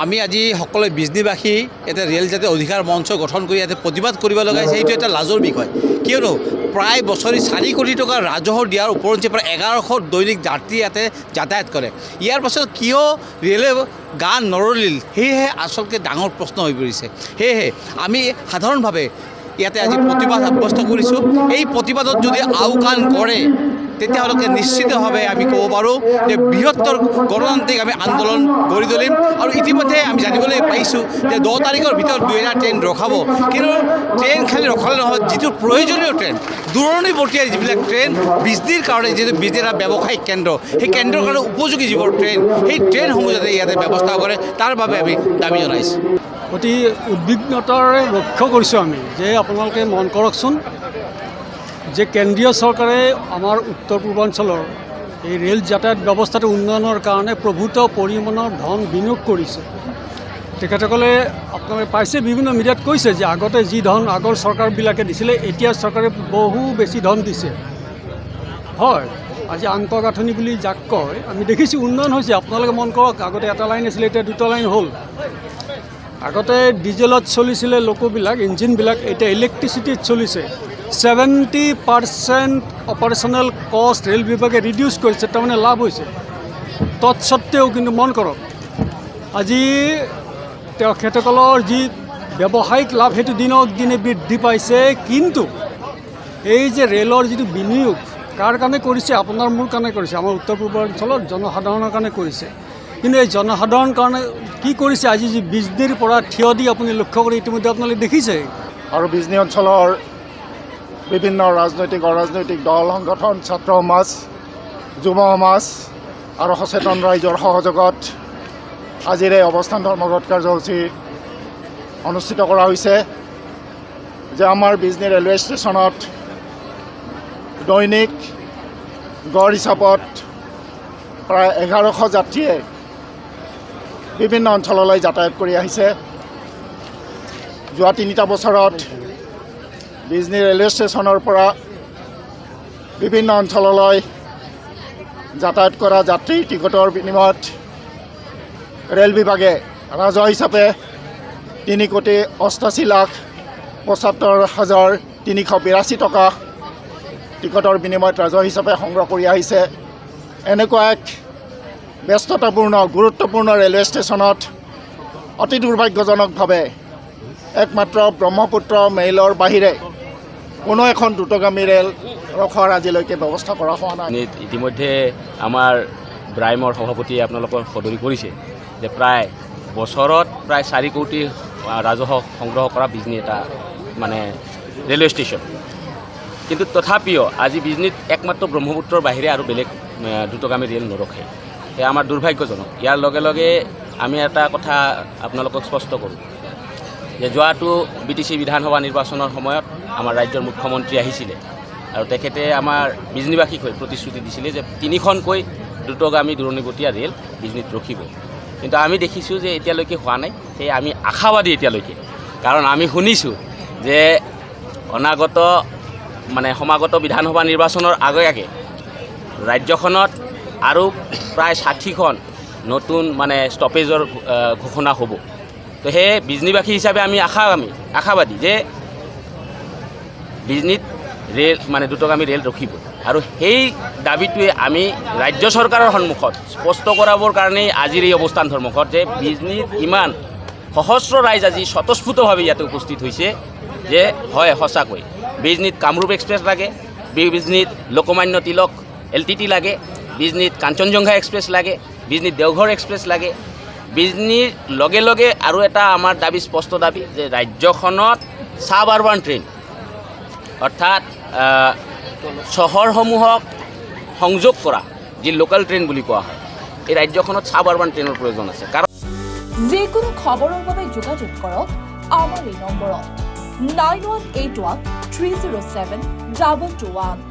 আমি আজি সকলো বিজনীবাসী এটা ৰেল যাতে অধিকাৰ মঞ্চ গঠন কৰি ইয়াতে প্ৰতিবাদ কৰিব লগা হৈছে এইটো এটা লাজৰ বিষয় কিয়নো প্ৰায় বছৰি 4 কোটি টকা ৰাজহ দিয়াৰ ওপৰত যে প্ৰায় 1100 দৈনিক যাত্ৰী ইয়াতে যাতায়াত কৰে ইয়াৰ পাছত কিয় ৰেলে গান নৰলিল সেয়েহে আচলতে ডাঙৰ প্ৰশ্ন হৈ পৰিছে সেয়েহে আমি সাধাৰণভাৱে ইয়াতে আজি প্ৰতিবাদ সাব্যস্ত কৰিছোঁ এই প্ৰতিবাদত যদি আওকাণ কৰে তেতিয়াহ'লে নিশ্চিতভাৱে আমি ক'ব পাৰোঁ যে বৃহত্তৰ গণতান্ত্ৰিক আমি আন্দোলন গঢ়ি তুলিম আৰু ইতিমধ্যে আমি জানিবলৈ পাইছোঁ যে 10 তাৰিখৰ ভিতৰত 2টা ট্ৰেইন ৰখাব কিন্তু ট্ৰেইন খালি ৰখালে নহয় যিটো প্ৰয়োজনীয় ট্ৰেইন দূৰণিবৰ্তীয়া যিবিলাক ট্ৰেইন বিজনীৰ কাৰণে যিটো বিজনীৰ এটা ব্যৱসায়িক কেন্দ্ৰ সেই কেন্দ্ৰৰ কাৰণে উপযোগী যিবোৰ ট্ৰেইন সেই ট্ৰেইনসমূহ যাতে ইয়াতে ব্যৱস্থা কৰে তাৰ বাবে আমি দাবী জনাইছোঁ অতি উদ্বিগ্নতাৰে লক্ষ্য কৰিছোঁ আমি যে আপোনালোকে মন কৰকচোন যে কেন্দ্ৰীয় চৰকাৰে আমাৰ উত্তৰ পূৰ্বাঞ্চলৰ এই ৰেল যাতায়াত ব্যৱস্থাটো উন্নয়নৰ কাৰণে প্ৰভূত পৰিমাণৰ ধন বিনিয়োগ কৰিছে তেখেতসকলে আপোনালোকে পাইছে বিভিন্ন মিডিয়াত কৈছে যে আগতে যি ধন আগৰ চৰকাৰবিলাকে দিছিলে এতিয়া চৰকাৰে বহু বেছি ধন দিছে হয় আজি আন্তঃগাঁথনি বুলি যাক কয় আমি দেখিছোঁ উন্নয়ন হৈছে আপোনালোকে মন কৰক আগতে এটা লাইন আছিলে এতিয়া 2টা লাইন হ'ল আগতে ডিজেলত চলিছিলে লোকোবিলাক ইঞ্জিনবিলাক এতিয়া ইলেক্ট্ৰিচিটিত চলিছে 70% অপাৰেশ্যনেল কষ্ট ৰেল বিভাগে ৰিডিউচ কৰিছে তাৰমানে লাভ হৈছে তৎসত্ত্বেও কিন্তু মন কৰক আজি তেখেতসকলৰ যি ব্যৱসায়িক লাভ সেইটো দিনক দিনে বৃদ্ধি পাইছে কিন্তু এই যে ৰেলৰ যিটো বিনিয়োগ কাৰ কাৰণে কৰিছে আপোনাৰ মোৰ কাৰণে কৰিছে আমাৰ উত্তৰ পূৰ্বাঞ্চলৰ জনসাধাৰণৰ কাৰণে কৰিছে কিন্তু এই জনসাধাৰণ কাৰণে কি কৰিছে আজি যি বিজনীৰ পৰা থিয় দি আপুনি লক্ষ্য কৰি ইতিমধ্যে আপোনালোকে দেখিছে আৰু বিজনী অঞ্চলৰ বিভিন্ন ৰাজনৈতিক অৰাজনৈতিক দল সংগঠন ছাত্ৰ সমাজ যুৱ সমাজ আৰু সচেতন ৰাইজৰ সহযোগত আজিৰ এই অৱস্থান ধৰ্মঘট কাৰ্যসূচী অনুষ্ঠিত কৰা হৈছে যে আমাৰ বিজনী ৰেলৱে ষ্টেচনত দৈনিক গড় হিচাপত প্ৰায় 1100 যাত্ৰীয়ে বিভিন্ন অঞ্চললৈ যাতায়াত কৰি আহিছে যোৱা 3টা বছৰত বিজনী ৰেলৱে ষ্টেচনৰ পৰা বিভিন্ন অঞ্চললৈ যাতায়াত কৰা যাত্ৰীৰ টিকটৰ বিনিময়ত ৰেল বিভাগে ৰাজহ হিচাপে 3,88,75,382 টকা টিকটৰ বিনিময়ত ৰাজহ হিচাপে সংগ্ৰহ কৰি আহিছে এনেকুৱা এক ব্যস্ততাপূৰ্ণ গুৰুত্বপূৰ্ণ ৰেলৱে ষ্টেচনত অতি দুৰ্ভাগ্যজনকভাৱে একমাত্ৰ ব্ৰহ্মপুত্ৰ মেইলৰ বাহিৰে কোনো এখন দ্ৰুতগামী ৰেল ৰখাৰ আজিলৈকে ব্যৱস্থা কৰা হোৱা নাই ইতিমধ্যে আমাৰ ব্ৰাইমৰ সভাপতিয়ে আপোনালোকৰ সদৰি কৰিছে যে প্ৰায় বছৰত প্ৰায় 4 কোটি ৰাজহ সংগ্ৰহ কৰা বিজনী এটা মানে ৰেলৱে ষ্টেচন কিন্তু তথাপিও আজি বিজনীত একমাত্ৰ ব্ৰহ্মপুত্ৰৰ বাহিৰে আৰু বেলেগ দ্ৰুতগামী ৰেল নৰখে এয়া আমাৰ দুৰ্ভাগ্যজনক ইয়াৰ লগে লগে আমি এটা কথা আপোনালোকক স্পষ্ট কৰোঁ যে যোৱাটো BTC বিধানসভা নিৰ্বাচনৰ সময়ত আমাৰ ৰাজ্যৰ মুখ্যমন্ত্ৰী আহিছিলে আৰু তেখেতে আমাৰ বিজনীবাসীক হৈ প্ৰতিশ্ৰুতি দিছিলে যে 3খনকৈ দ্ৰুতগামী দূৰণিবতীয়া ৰেল বিজনীত ৰখিব কিন্তু আমি দেখিছোঁ যে এতিয়ালৈকে হোৱা নাই সেয়ে আমি আশাবাদী এতিয়ালৈকে কাৰণ আমি শুনিছোঁ যে অনাগত মানে সমাগত বিধানসভা নিৰ্বাচনৰ আগে ৰাজ্যখনত আৰু প্ৰায় 60খন নতুন মানে ষ্টপেজৰ ঘোষণা হ'ব তো সেয়ে বিজনীবাসী হিচাপে আমি আশাবাদী যে বিজনীত ৰেল মানে দ্ৰুতগামী ৰেল ৰখিব আৰু সেই দাবীটোৱে আমি ৰাজ্য চৰকাৰৰ সন্মুখত স্পষ্ট কৰাবৰ কাৰণেই আজিৰ এই অৱস্থান ধৰ্মঘট যে বিজনীত ইমান সহস্ৰ ৰাইজ আজি স্বতঃস্ফূৰ্তভাৱে ইয়াতে উপস্থিত হৈছে যে হয় সঁচাকৈ বিজনীত কামৰূপ এক্সপ্ৰেছ লাগে বিজনীত লোকমান্য তিলক LTT লাগে বিজনীত কাঞ্চনজংঘা এক্সপ্ৰেছ লাগে বিজনীত দেওঘৰ এক্সপ্ৰেছ লাগে বিজনীৰ লগে লগে আৰু এটা আমাৰ দাবী স্পষ্ট দাবী যে ৰাজ্যখনত সাব আৰবান ট্ৰেইন অৰ্থাৎ চহৰসমূহক সংযোগ কৰা যি লোকেল ট্ৰেইন বুলি কোৱা হয় এই ৰাজ্যখনত সাব আৰবান ট্ৰেইনৰ প্ৰয়োজন আছে কাৰণ যিকোনো খবৰৰ বাবে যোগাযোগ কৰক আমাৰ এই নম্বৰত 9181 307 221